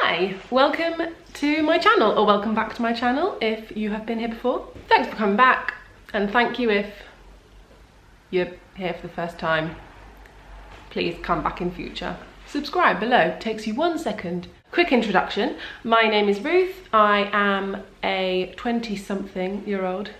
Hi, welcome to my channel, or welcome back to my channel if you have been here before. Thanks for coming back, and thank you if you're here for the first time. Please come back in future. Subscribe below, takes you 1 second. Quick introduction, my name is Ruth. I am a 28-year-old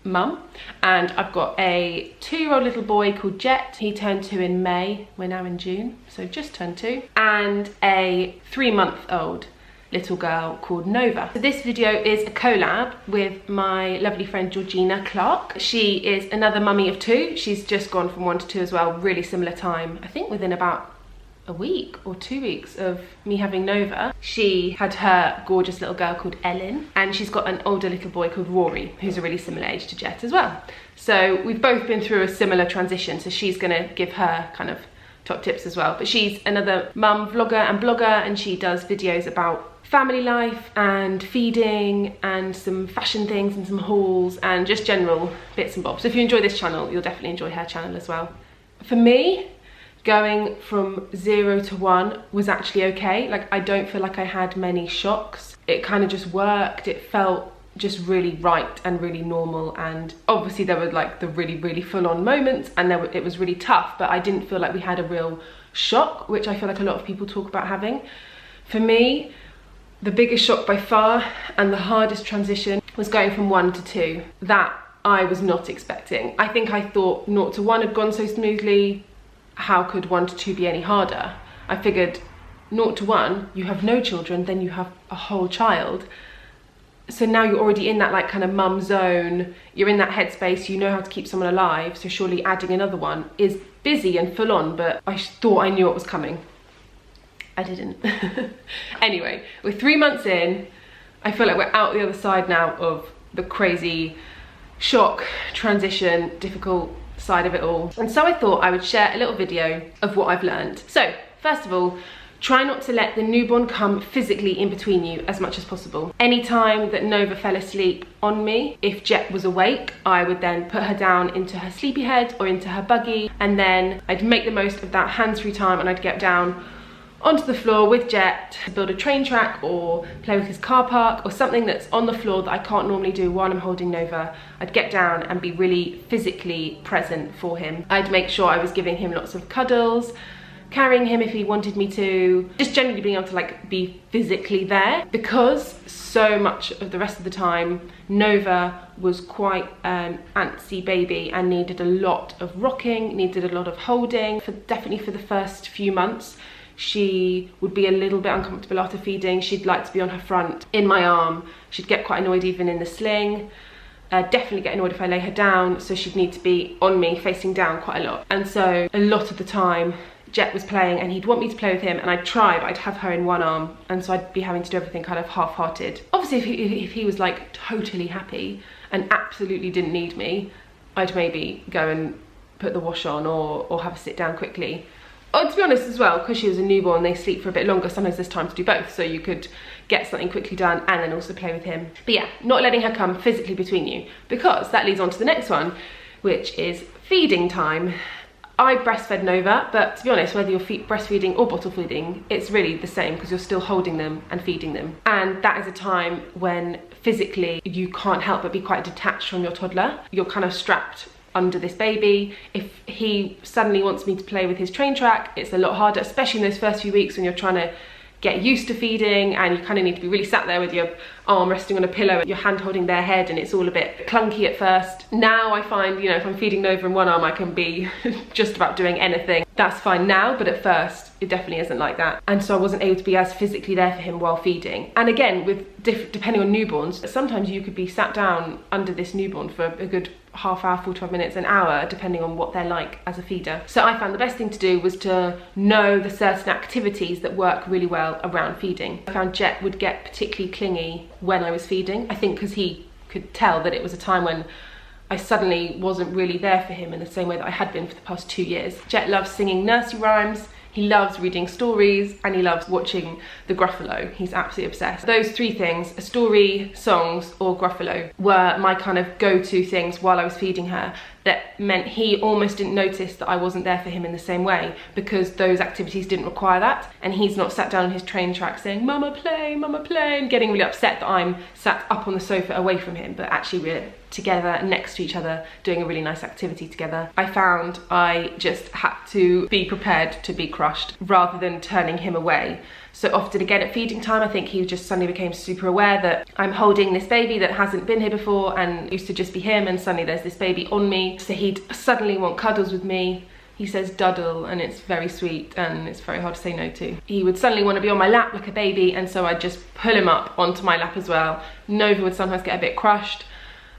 mum, and I've got a 2-year-old little boy called Jet. He turned 2 in May, we're now in June, so just turned 2, and a 3-month-old little girl called Nova. So this video is a collab with my lovely friend Georgina Clark. She is another mummy of 2. She's just gone from 1 to 2 as well, really similar time, I think within about a week or 2 weeks of me having Nova. She had her gorgeous little girl called Ellen, and she's got an older little boy called Rory, who's a really similar age to Jet as well. So we've both been through a similar transition, so she's gonna give her kind of top tips as well. But she's another mum vlogger and blogger, and she does videos about family life and feeding and some fashion things and some hauls and just general bits and bobs. So if you enjoy this channel, you'll definitely enjoy her channel as well. For me, going from 0 to 1 was actually okay. Like, I don't feel like I had many shocks. It kind of just worked. It felt just really right and really normal, and obviously there were like the really full-on moments, and it was really tough, but I didn't feel like we had a real shock, which I feel like a lot of people talk about having. For me, the biggest shock by far and the hardest transition was going from 1 to 2. That I was not expecting. I think I thought 0 to 1 had gone so smoothly. How could 1 to 2 be any harder? I figured 0 to 1, you have no children, then you have a whole child. So now you're already in that like kind of mum zone, you're in that headspace, you know how to keep someone alive, so surely adding another one is busy and full on, but I thought I knew it was coming. I didn't. Anyway, we're 3 months in. I feel like we're out the other side now of the crazy shock, transition, difficult side of it all. And so I thought I would share a little video of what I've learned. So first of all, try not to let the newborn come physically in between you as much as possible. Anytime that Nova fell asleep on me, if Jet was awake, I would then put her down into her sleepy head or into her buggy, and then I'd make the most of that hands-free time, and I'd get down onto the floor with Jet to build a train track or play with his car park or something that's on the floor that I can't normally do while I'm holding Nova. I'd get down and be really physically present for him. I'd make sure I was giving him lots of cuddles, carrying him if he wanted me to, just generally being able to like be physically there, because so much of the rest of the time Nova was quite an antsy baby and needed a lot of rocking, needed a lot of holding. Definitely for the first few months, she would be a little bit uncomfortable after feeding. She'd like to be on her front, in my arm. She'd get quite annoyed even in the sling. Definitely get annoyed if I lay her down, so she'd need to be on me, facing down quite a lot. And so a lot of the time, Jet was playing and he'd want me to play with him, and I'd try, but I'd have her in one arm, and so I'd be having to do everything kind of half-hearted. Obviously, if he was like totally happy and absolutely didn't need me, I'd maybe go and put the wash on or have a sit down quickly. Oh, to be honest as well, because she was a newborn, they sleep for a bit longer. Sometimes there's time to do both, so you could get something quickly done and then also play with him. But yeah, not letting her come physically between you, because that leads on to the next one, which is feeding time. I breastfed Nova, but to be honest, whether you're breastfeeding or bottle feeding, it's really the same, because you're still holding them and feeding them. And that is a time when physically you can't help but be quite detached from your toddler. You're kind of strapped under this baby. If he suddenly wants me to play with his train track, it's a lot harder, especially in those first few weeks when you're trying to get used to feeding, and you kind of need to be really sat there with your arm resting on a pillow, your hand holding their head, and it's all a bit clunky at first. Now I find, you know, if I'm feeding Nova in one arm, I can be just about doing anything. That's fine now, but at first it definitely isn't like that. And so I wasn't able to be as physically there for him while feeding. And again, with depending on newborns, sometimes you could be sat down under this newborn for a good half hour, 45 minutes, an hour, depending on what they're like as a feeder. So I found the best thing to do was to know the certain activities that work really well around feeding. I found Jet would get particularly clingy when I was feeding. I think because he could tell that it was a time when I suddenly wasn't really there for him in the same way that I had been for the past 2 years. Jet loves singing nursery rhymes. He loves reading stories, and he loves watching the Gruffalo. He's absolutely obsessed. Those 3 things, a story, songs, or Gruffalo, were my kind of go-to things while I was feeding her. that meant he almost didn't notice that I wasn't there for him in the same way, because those activities didn't require that. And he's not sat down on his train track saying, mama play, and getting really upset that I'm sat up on the sofa away from him, but actually we're together next to each other doing a really nice activity together. I found I just had to be prepared to be crushed rather than turning him away. So often again at feeding time, I think he just suddenly became super aware that I'm holding this baby that hasn't been here before and used to just be him, and suddenly there's this baby on me. So he'd suddenly want cuddles with me. He says duddle, and it's very sweet and it's very hard to say no to. He would suddenly want to be on my lap like a baby, and so I'd just pull him up onto my lap as well. Nova would sometimes get a bit crushed.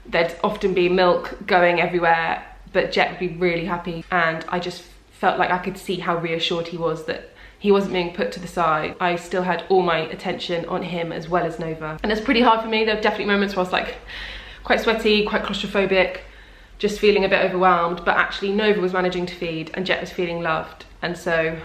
There'd often be milk going everywhere, but Jet would be really happy, and I just felt like I could see how reassured he was that he wasn't being put to the side. I still had all my attention on him as well as Nova. And it's pretty hard for me. There were definitely moments where I was like quite sweaty, quite claustrophobic, just feeling a bit overwhelmed, but actually Nova was managing to feed and Jet was feeling loved. And so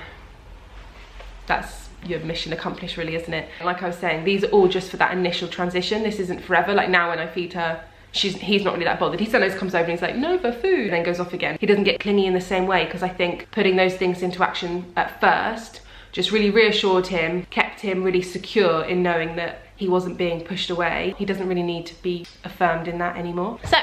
that's your mission accomplished really, isn't it? And like I was saying, these are all just for that initial transition. This isn't forever. Like now when I feed her, he's not really that bothered. He sometimes comes over and he's like, Nova, food, and then goes off again. He doesn't get clingy in the same way, because I think putting those things into action at first just really reassured him, kept him really secure in knowing that he wasn't being pushed away. He doesn't really need to be affirmed in that anymore. So,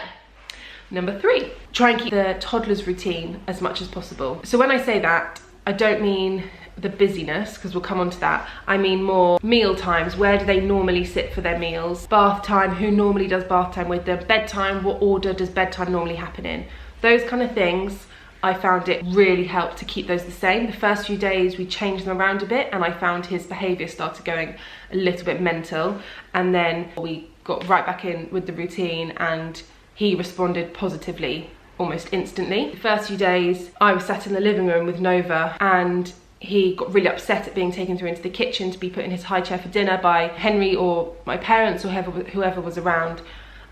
number 3, try and keep the toddler's routine as much as possible. So when I say that, I don't mean the busyness, because we'll come on to that. I mean more meal times. Where do they normally sit for their meals? Bath time, who normally does bath time with them? Bedtime, what order does bedtime normally happen in? Those kind of things, I found it really helped to keep those the same. The first few days we changed them around a bit, and I found his behaviour started going a little bit mental, and then we got right back in with the routine and he responded positively almost instantly. The first few days I was sat in the living room with Nova, and he got really upset at being taken through into the kitchen to be put in his high chair for dinner by Henry or my parents or whoever was around.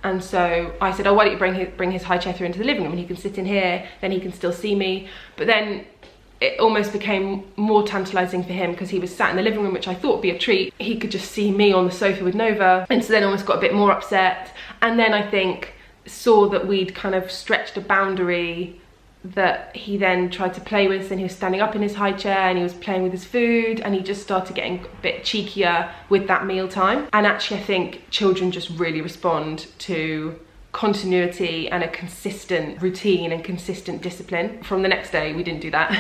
And so I said, oh, why don't you bring his high chair through into the living room and he can sit in here, then he can still see me. But then it almost became more tantalising for him, because he was sat in the living room, which I thought would be a treat. He could just see me on the sofa with Nova, and so then almost got a bit more upset. And then I think saw that we'd kind of stretched a boundary that he then tried to play with, and he was standing up in his high chair and he was playing with his food, and he just started getting a bit cheekier with that meal time. And actually I think children just really respond to continuity and a consistent routine and consistent discipline. From the next day we didn't do that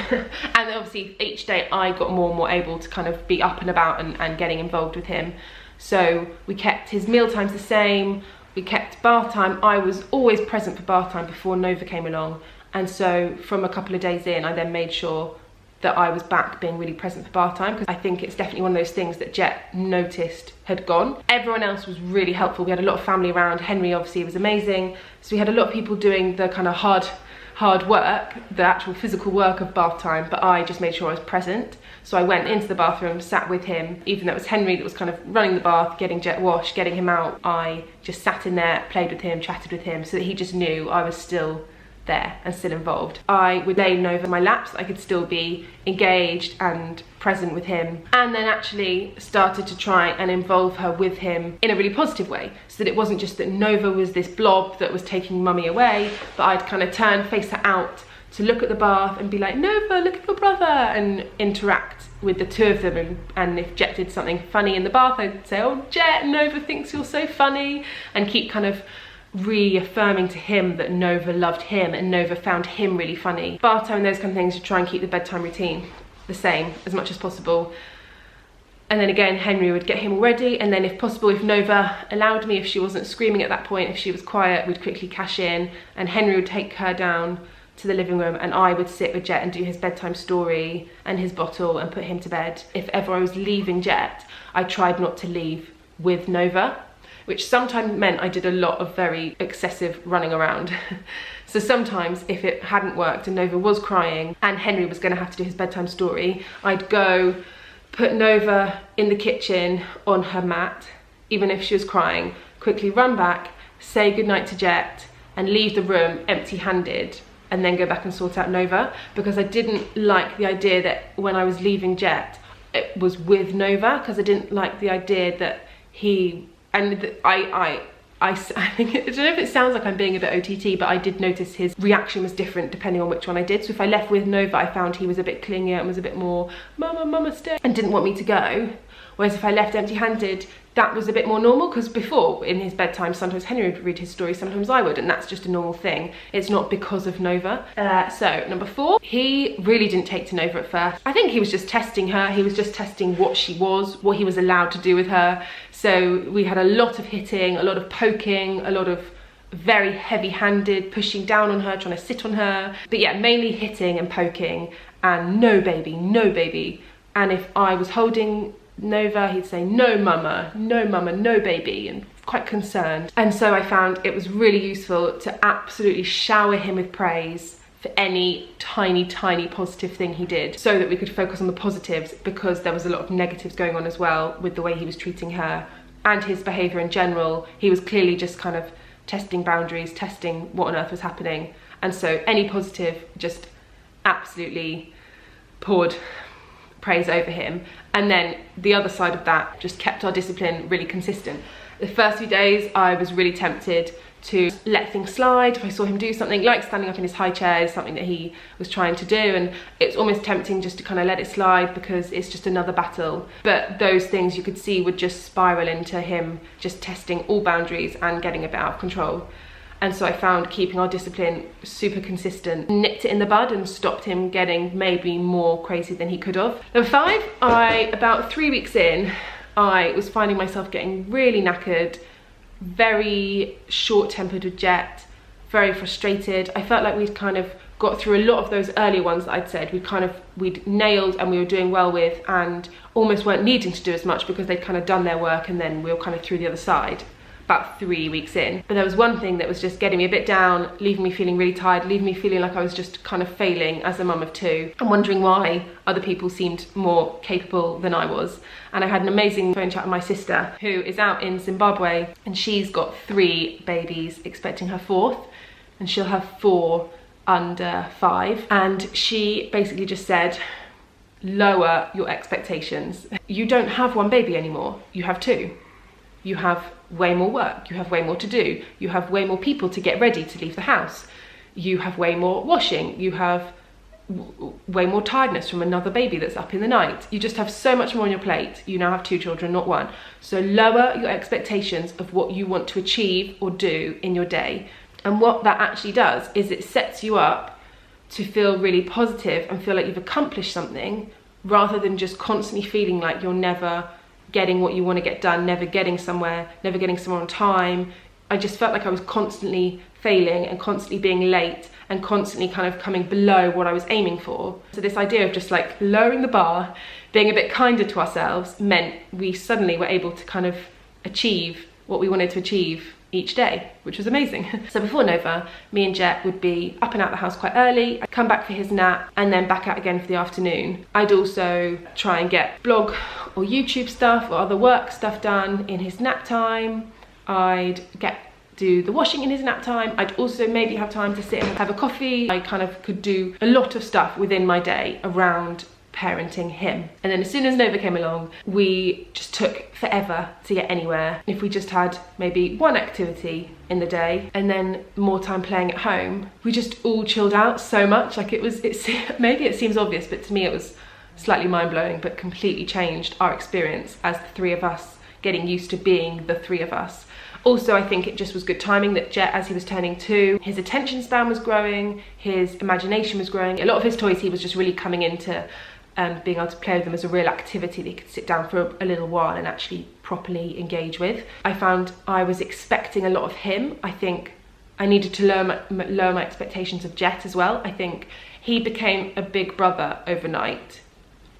and obviously each day I got more and more able to kind of be up and about and getting involved with him. So we kept his meal times the same, we kept bath time. I was always present for bath time before Nova came along. And so from a couple of days in, I then made sure that I was back being really present for bath time, because I think it's definitely one of those things that Jet noticed had gone. Everyone else was really helpful. We had a lot of family around. Henry obviously was amazing. So we had a lot of people doing the kind of hard work, the actual physical work of bath time, but I just made sure I was present. So I went into the bathroom, sat with him, even though it was Henry that was kind of running the bath, getting Jet washed, getting him out. I just sat in there, played with him, chatted with him, so that he just knew I was still there and still involved. I would lay him over my lap so I could still be engaged and present with him, and then actually started to try and involve her with him in a really positive way, so that it wasn't just that Nova was this blob that was taking mummy away, but I'd kind of turn, face her out to look at the bath and be like, Nova, look at your brother, and interact with the two of them. And if Jet did something funny in the bath, I'd say, oh Jet, Nova thinks you're so funny, and keep kind of reaffirming to him that Nova loved him and Nova found him really funny. Bath time and those kind of things, to try and keep the bedtime routine the same as much as possible. And then again, Henry would get him all ready, and then if possible, if Nova allowed me, if she wasn't screaming at that point, if she was quiet, we'd quickly cash in, and Henry would take her down to the living room, and I would sit with Jet and do his bedtime story and his bottle and put him to bed. If ever I was leaving Jet, I tried not to leave with Nova, which sometimes meant I did a lot of very excessive running around. So sometimes if it hadn't worked and Nova was crying and Henry was gonna have to do his bedtime story, I'd go put Nova in the kitchen on her mat, even if she was crying, quickly run back, say goodnight to Jet, and leave the room empty-handed, and then go back and sort out Nova, because I didn't like the idea that when I was leaving Jet, it was with Nova, because I didn't like the idea that he, and I I think, I don't know if it sounds like I'm being a bit OTT, but I did notice his reaction was different depending on which one I did. So if I left with Nova, I found he was a bit clingier and was a bit more, mama, stay, and didn't want me to go. Whereas if I left empty-handed, that was a bit more normal, because before, in his bedtime, sometimes Henry would read his story, sometimes I would, and that's just a normal thing. It's not because of Nova. So, number 4, he really didn't take to Nova at first. I think he was just testing her. He was just testing what she was, what he was allowed to do with her. So we had a lot of hitting, a lot of poking, a lot of very heavy-handed pushing down on her, trying to sit on her. But yeah, mainly hitting and poking, and no baby, no baby. And if I was holding Nova, he'd say, no mama, no baby, and quite concerned. And so I found it was really useful to absolutely shower him with praise for any tiny positive thing he did, so that we could focus on the positives, because there was a lot of negatives going on as well with the way he was treating her and his behaviour in general. He was clearly just kind of testing boundaries, testing what on earth was happening, and so any positive, just absolutely poured praise over him. And then the other side of that, just kept our discipline really consistent. The first few days I was really tempted to let things slide. If I saw him do something like standing up in his high chairs, something that he was trying to do, and it's almost tempting just to kind of let it slide because it's just another battle. But those things you could see would just spiral into him just testing all boundaries and getting a bit out of control. And so I found keeping our discipline super consistent nipped it in the bud and stopped him getting maybe more crazy than he could have. Number 5, about 3 weeks in, I was finding myself getting really knackered, very short-tempered with Jet, very frustrated. I felt like we'd kind of got through a lot of those earlier ones that I'd said we'd nailed and we were doing well with, and almost weren't needing to do as much because they'd kind of done their work, and then we were kind of through the other side. About 3 weeks in. But there was one thing that was just getting me a bit down, leaving me feeling really tired, leaving me feeling like I was just kind of failing as a mum of 2, and wondering why other people seemed more capable than I was. And I had an amazing phone chat with my sister, who is out in Zimbabwe, and she's got 3 babies, expecting her 4th, and she'll have 4 under 5. And she basically just said, lower your expectations. You don't have 1 baby anymore, you have 2. You have way more work, you have way more to do, you have way more people to get ready to leave the house, you have way more washing, you have way more tiredness from another baby that's up in the night. You just have so much more on your plate. You now have 2 children, not 1. So lower your expectations of what you want to achieve or do in your day. And what that actually does is it sets you up to feel really positive and feel like you've accomplished something, rather than just constantly feeling like you're never getting what you want to get done, never getting somewhere on time. I just felt like I was constantly failing and constantly being late and constantly kind of coming below what I was aiming for. So this idea of just like lowering the bar, being a bit kinder to ourselves, meant we suddenly were able to kind of achieve what we wanted to achieve each day, which was amazing. So before Nova, me and Jet would be up and out the house quite early. I'd come back for his nap and then back out again for the afternoon. I'd also try and get blog or YouTube stuff or other work stuff done in his nap time. I'd do the washing in his nap time. I'd also maybe have time to sit and have a coffee. I kind of could do a lot of stuff within my day around parenting him. And then as soon as Nova came along, we just took forever to get anywhere. If we just had maybe 1 activity in the day and then more time playing at home, we just all chilled out so much. Like maybe it seems obvious, but to me it was slightly mind-blowing, but completely changed our experience as the 3 of us, getting used to being the 3 of us. Also, I think it just was good timing that Jet, as he was turning 2, his attention span was growing, his imagination was growing. A lot of his toys he was just really coming into being able to play with them as a real activity that he could sit down for a little while and actually properly engage with. I found I was expecting a lot of him. I think I needed to lower my expectations of Jet as well. I think he became a big brother overnight,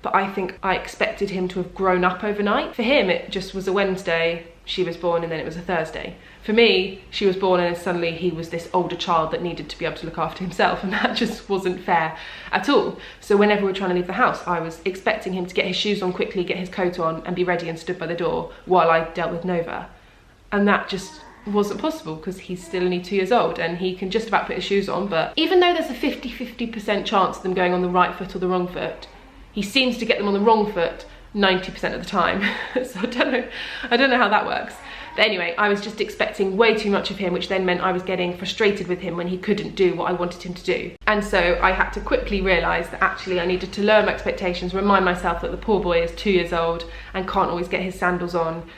but I think I expected him to have grown up overnight. For him, it just was a Wednesday, she was born, and then it was a Thursday. For me, she was born and suddenly he was this older child that needed to be able to look after himself, and that just wasn't fair at all. So whenever we were trying to leave the house, I was expecting him to get his shoes on quickly, get his coat on and be ready and stood by the door while I dealt with Nova. And that just wasn't possible because he's still only 2 years old and he can just about put his shoes on. But even though there's a 50% chance of them going on the right foot or the wrong foot, he seems to get them on the wrong foot 90% of the time. So I don't know how that works. But anyway, I was just expecting way too much of him, which then meant I was getting frustrated with him when he couldn't do what I wanted him to do. And so I had to quickly realise that actually I needed to lower my expectations, remind myself that the poor boy is 2 years old and can't always get his sandals on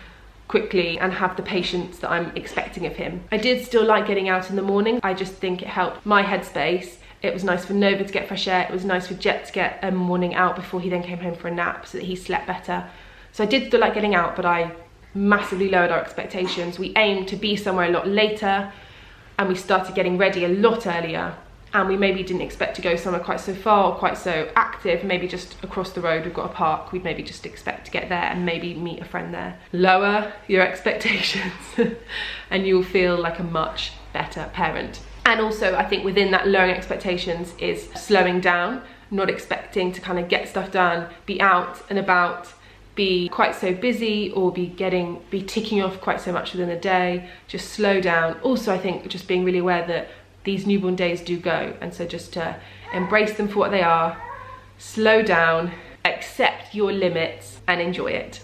quickly and have the patience that I'm expecting of him. I did still like getting out in the morning. I just think it helped my headspace. It was nice for Nova to get fresh air. It was nice for Jet to get a morning out before he then came home for a nap so that he slept better. So I did still like getting out, but I massively lowered our expectations. We aimed to be somewhere a lot later and we started getting ready a lot earlier, and we maybe didn't expect to go somewhere quite so far or quite so active. Maybe just across the road we've got a park. We'd maybe just expect to get there and maybe meet a friend there. Lower your expectations and you'll feel like a much better parent. And also I think within that lowering expectations is slowing down, not expecting to kind of get stuff done, be out and about, be quite so busy or be ticking off quite so much within the day. Just slow down. Also I think just being really aware that these newborn days do go, and so just to embrace them for what they are, slow down, accept your limits and enjoy it.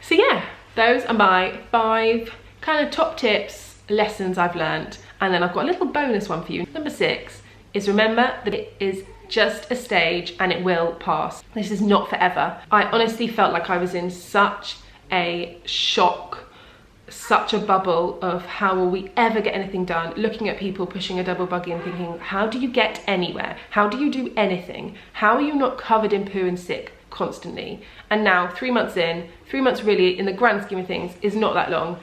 So yeah, those are my 5 kind of top tips, lessons I've learned. And then I've got a little bonus one for you. Number 6 is remember that it is just a stage and it will pass. This is not forever. I honestly felt like I was in such a shock, such a bubble of how will we ever get anything done, looking at people pushing a double buggy and thinking, how do you get anywhere? How do you do anything? How are you not covered in poo and sick constantly? And now 3 months in, 3 months really in the grand scheme of things is not that long.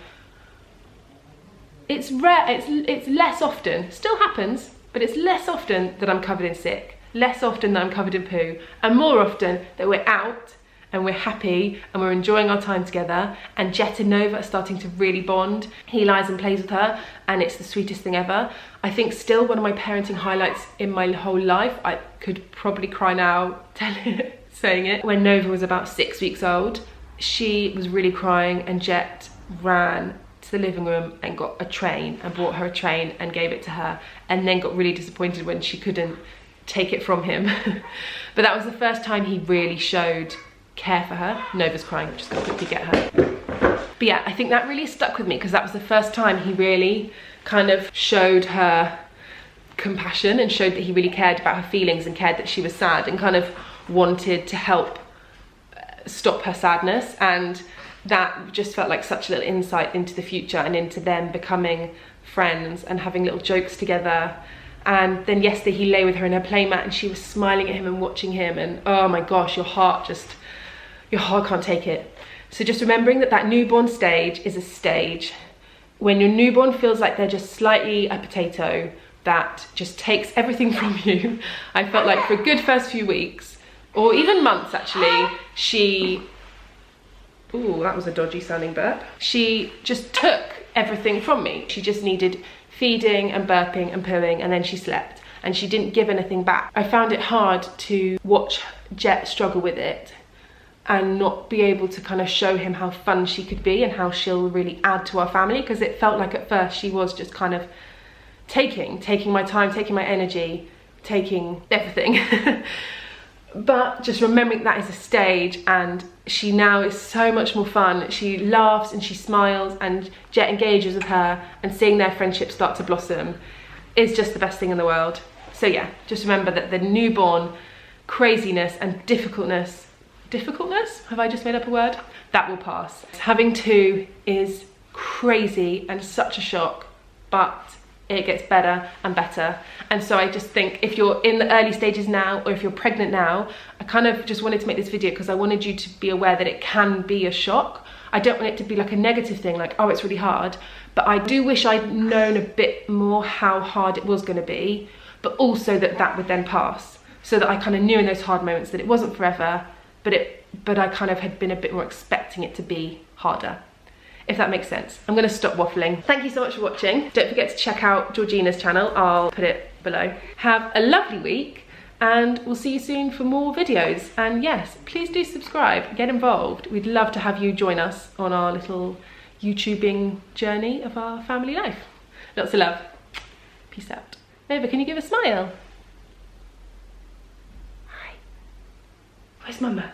It's rare, it's less often, still happens, but it's less often that I'm covered in sick, less often that I'm covered in poo, and more often that we're out and we're happy and we're enjoying our time together, and Jet and Nova are starting to really bond. He lies and plays with her and it's the sweetest thing ever. I think still one of my parenting highlights in my whole life, I could probably cry now saying it. When Nova was about 6 weeks old, she was really crying and Jet ran to the living room and got a train and bought her a train and gave it to her, and then got really disappointed when she couldn't take it from him. But that was the first time he really showed care for her. Nova's crying, I'm just gonna quickly get her. But yeah, I think that really stuck with me because that was the first time he really kind of showed her compassion and showed that he really cared about her feelings and cared that she was sad and kind of wanted to help stop her sadness. And that just felt like such a little insight into the future and into them becoming friends and having little jokes together. And then yesterday he lay with her in her playmat and she was smiling at him and watching him, and oh my gosh, your heart can't take it. So just remembering that that newborn stage is a stage. When your newborn feels like they're just slightly a potato that just takes everything from you, I felt like for a good first few weeks, or even months actually, ooh, that was a dodgy sounding burp. She just took everything from me. She just needed feeding and burping and pooing, and then she slept and she didn't give anything back. I found it hard to watch Jet struggle with it and not be able to kind of show him how fun she could be and how she'll really add to our family, because it felt like at first she was just kind of taking my time, taking my energy, taking everything. But just remembering that is a stage, and she now is so much more fun. She laughs and she smiles and Jet engages with her, and seeing their friendship start to blossom is just the best thing in the world. So yeah, just remember that the newborn craziness and difficultness, have I just made up a word? That will pass. Having 2 is crazy and such a shock, but it gets better and better. And so I just think if you're in the early stages now, or if you're pregnant now, I kind of just wanted to make this video because I wanted you to be aware that it can be a shock. I don't want it to be like a negative thing, like, oh, it's really hard. But I do wish I'd known a bit more how hard it was gonna be, but also that that would then pass. So that I kind of knew in those hard moments that it wasn't forever, but I kind of had been a bit more expecting it to be harder. If that makes sense. I'm gonna stop waffling. Thank you so much for watching. Don't forget to check out Georgina's channel. I'll put it below. Have a lovely week, and we'll see you soon for more videos. And yes, please do subscribe, get involved. We'd love to have you join us on our little YouTubing journey of our family life. Lots of love. Peace out. Nova, can you give a smile? Hi. Where's Mama?